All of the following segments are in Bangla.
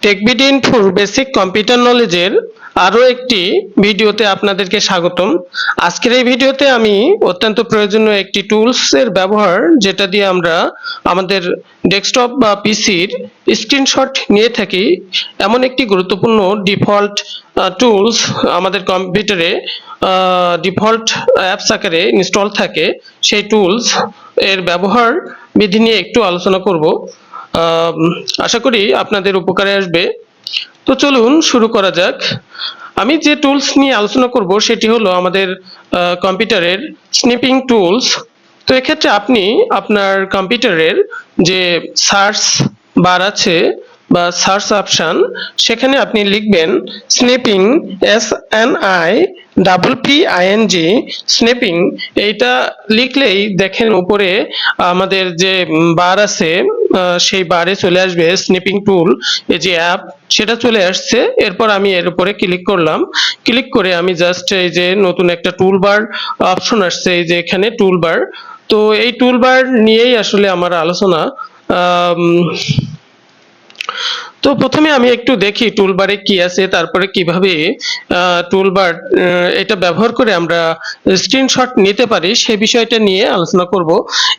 টেকবিডি ইনফোর বেসিক কম্পিউটার নলেজের আরো একটি ভিডিওতে আপনাদেরকে স্বাগতম। আজকের এই ভিডিওতে আমি অত্যন্ত প্রয়োজনীয় একটি টুলস এর ব্যবহার, যেটা দিয়ে আমরা আমাদের ডেস্কটপ বা পিসির স্ক্রিনশট নিয়ে থাকি, এমন একটি গুরুত্বপূর্ণ ডিফল্ট টুলস আমাদের কম্পিউটারে ডিফল্ট অ্যাপস আকারে ইনস্টল থাকে। সেই টুলস এর ব্যবহার বিধি নিয়ে একটু আলোচনা করব। আশা করি আপনাদের উপকারে আসবে। তো চলুন শুরু করা যাক। আমি যে টুলস নিয়ে আলোচনা করব সেটি হলো আমাদের কম্পিউটারের স্নিপিং টুলস। তো এক্ষেত্রে আপনি আপনার কম্পিউটারের যে সার্চ বার আছে বা সার্চ অপশন, সেখানে আপনি লিখবেন স্নিপিং, SNIPPING, স্নিপিং। এইটা লিখলেই দেখেন উপরে আমাদের যে বার আছে, সেই বারে চলে আসবে স্নিপিং টুল, এই যে অ্যাপ, সেটা চলে আসছে। এরপর আমি এর উপরে ক্লিক করলাম। ক্লিক করে আমি জাস্ট এই যে নতুন একটা টুলবার অপশন আসছে, এই যে এখানে টুলবার। তো এই টুলবার নিয়েই আসলে আমার আলোচনা। তো প্রথমে আমি একটু দেখি টুলবারে কি আছে, তারপরে কিভাবে টুলবার এটা ব্যবহার করে আমরা স্ক্রিনশট নিতে পারি সেই বিষয়টা নিয়ে আলোচনা করব।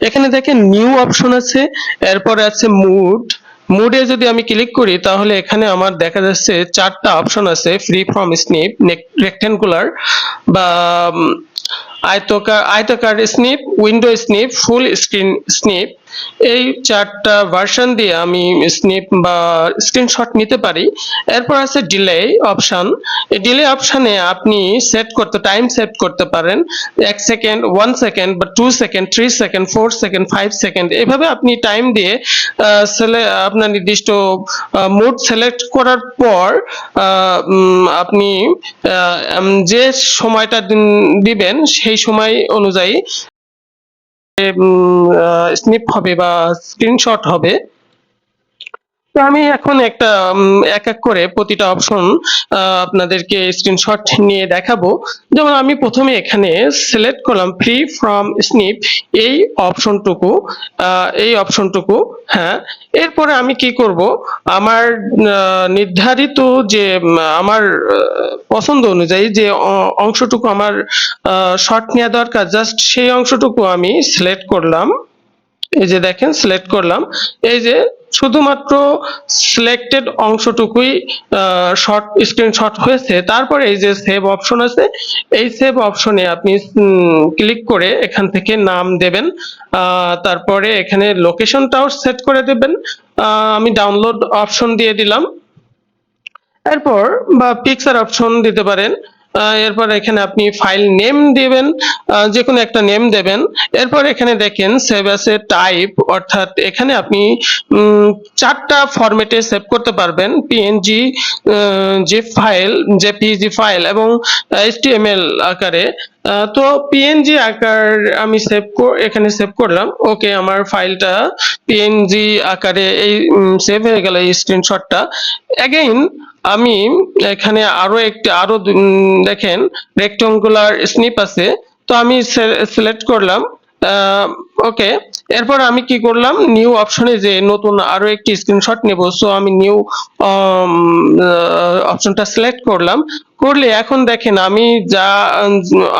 এখানে দেখেন নিউ অপশন আছে, এরপরে আছে মুড। মুডে যদি আমি ক্লিক করি তাহলে এখানে আমার দেখা যাচ্ছে চারটা অপশন আছে: ফ্রি ফ্রম স্নিপ, রেক্টেঙ্গুলার বা আয়তাকার snip, window snip, full screen snip. এই চারটা ভার্সন দিয়ে আমি স্নিপ বা স্ক্রিনশট নিতে পারি। এরপর আছে ডিলে অপশন। এই ডিলে অপশনে আপনি টাইম সেট করতে পারেন। 1 সেকেন্ড, 1 সেকেন্ড বা 2 সেকেন্ড, 3 সেকেন্ড, 4 সেকেন্ড, 5 সেকেন্ড, এভাবে আপনি টাইম দিয়ে আপনার নির্দিষ্ট মুড সিলেক্ট করার পর আপনি যে সময়টা দিবেন সেই সময় অনুযায়ী স্নিপ হবে বা স্ক্রিনশট হবে। তো আমি এখন একটা এক এক করে প্রতিটা অপশন আপনাদেরকে স্ক্রিনশট নিয়ে দেখাবো। যেমন আমি প্রথমে এখানে সিলেক্ট করলাম ফ্রি ফ্রম স্নিপ, এই অপশনটুকু। হ্যাঁ, এরপরে আমি কি করব, আমার নির্ধারিত যে আমার পছন্দ অনুযায়ী যে অংশটুকু আমার শর্ট নেওয়া দরকার, জাস্ট সেই অংশটুকু আমি সিলেক্ট করলাম। এই যে দেখেন সিলেক্ট করলাম, এই যে শুধুমাত্র সিলেক্টেড অংশটুকুই শর্ট স্ক্রিনশট হয়েছে। তারপরে এই যে সেভ অপশন আছে, এই সেভ অপশনে আপনি ক্লিক করে এখান থেকে নাম দেবেন, তারপরে এখানে লোকেশনটাও সেট করে দেবেন। আমি ডাউনলোড অপশন দিয়ে দিলাম। এরপর বা পিকচার অপশন দিতে পারেন। এরপর এখানে আপনি ফাইল নেম দিবেন, যে কোনো একটা নেম দেবেন। এরপর এখানে দেখেন সেভ অ্যাজ টাইপ, অর্থাৎ এখানে আপনি চারটা ফরম্যাটে সেভ করতে পারবেন: PNG, zip file, JPG file এবং এইচটিএমএল আকারে। তো পিএনজি আকার আমি এখানে সেভ করলাম। ওকে, আমার ফাইলটা পিএনজি আকারে এই সেভ হয়ে গেল এই স্ক্রিনশটটা। অ্যাগেইন আমি এখানে আরো দেখেন রেক্টেঙ্গুলার স্নিপ আছে, তো আমি সিলেক্ট করলাম। ওকে, এরপর আমি কি করলাম, নিউ অপশনে যে নতুন আরো একটি স্ক্রিনশট নেব, সো আমি নিউ অপশনটা সিলেক্ট করলাম। করলে এখন দেখেন আমি যা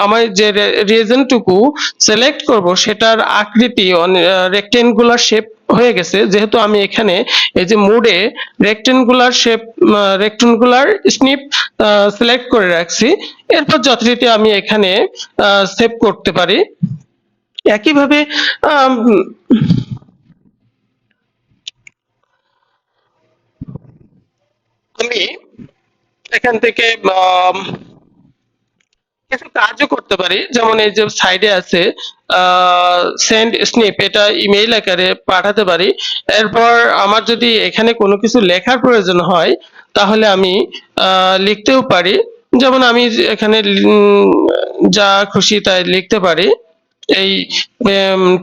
আমার যে রিজনটুকু সিলেক্ট করব সেটার আকৃতি রেক্টেঙ্গুলার শেপ হয়ে গেছে, যেহেতু আমি এখানে এই যে মোডে রেক্টেঙ্গুলার স্নিপ সিলেক্ট করে রাখছি। এরপর যথারীতি আমি এখানে সেভ করতে পারি। একইভাবে আমি এখান থেকে কিছু কাজও করতে পারি। যেমন এই যে সাইডে আছে সেন্ড স্নিপ, এটা ইমেইল আকারে পাঠাতে পারি। এরপর আমার যদি এখানে কোনো কিছু লেখার প্রয়োজন হয় তাহলে আমি লিখতেও পারি। যেমন আমি এখানে যা খুশি তাই লিখতে পারি এই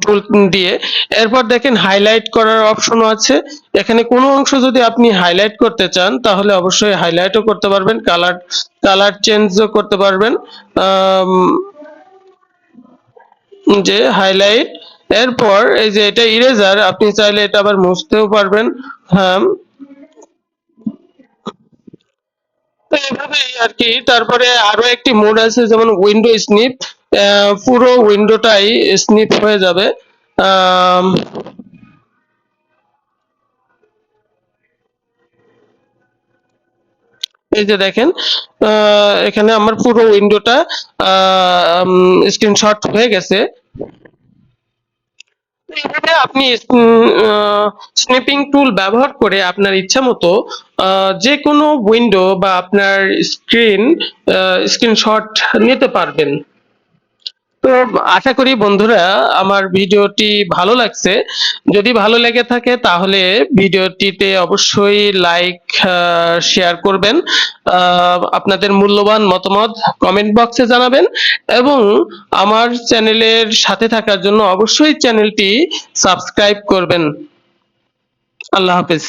টুল দিয়ে। এরপর দেখেন হাইলাইট করার অপশনও আছে। এখানে কোনো অংশ যদি আপনি হাইলাইট করতে চান তাহলে অবশ্যই হাইলাইটও করতে পারবেন, কালার চেঞ্জও করতে পারবেন। যে হাইলাইট, এরপর এই যে এটা ইরেজার, আপনি চাইলে এটা আবার মুছতেও পারবেন। হ্যাঁ, এইভাবেই আর কি। তারপরে আরো একটি মোড আছে যেমন উইন্ডো স্নিপ, পুরো উইন্ডোটাই স্নিপ হয়ে যাবে। আম, এই যে দেখেন, এখানে আমার পুরো উইন্ডোটা স্ক্রিনশট হয়ে গেছে। এইভাবে আপনি স্নিপিং টুল ব্যবহার করে আপনার ইচ্ছামতো যে কোনো উইন্ডো বা আপনার স্ক্রিনশট নিতে পারবেন। তো আশা করি বন্ধুরা আমার ভিডিওটি ভালো লাগছে। যদি ভালো লেগে থাকে তাহলে ভিডিওটিতে অবশ্যই লাইক, শেয়ার করবেন। আপনাদের মূল্যবান মতামত কমেন্ট বক্সে জানাবেন এবং আমার চ্যানেলের সাথে থাকার জন্য অবশ্যই চ্যানেলটি সাবস্ক্রাইব করবেন। আল্লাহ হাফেজ।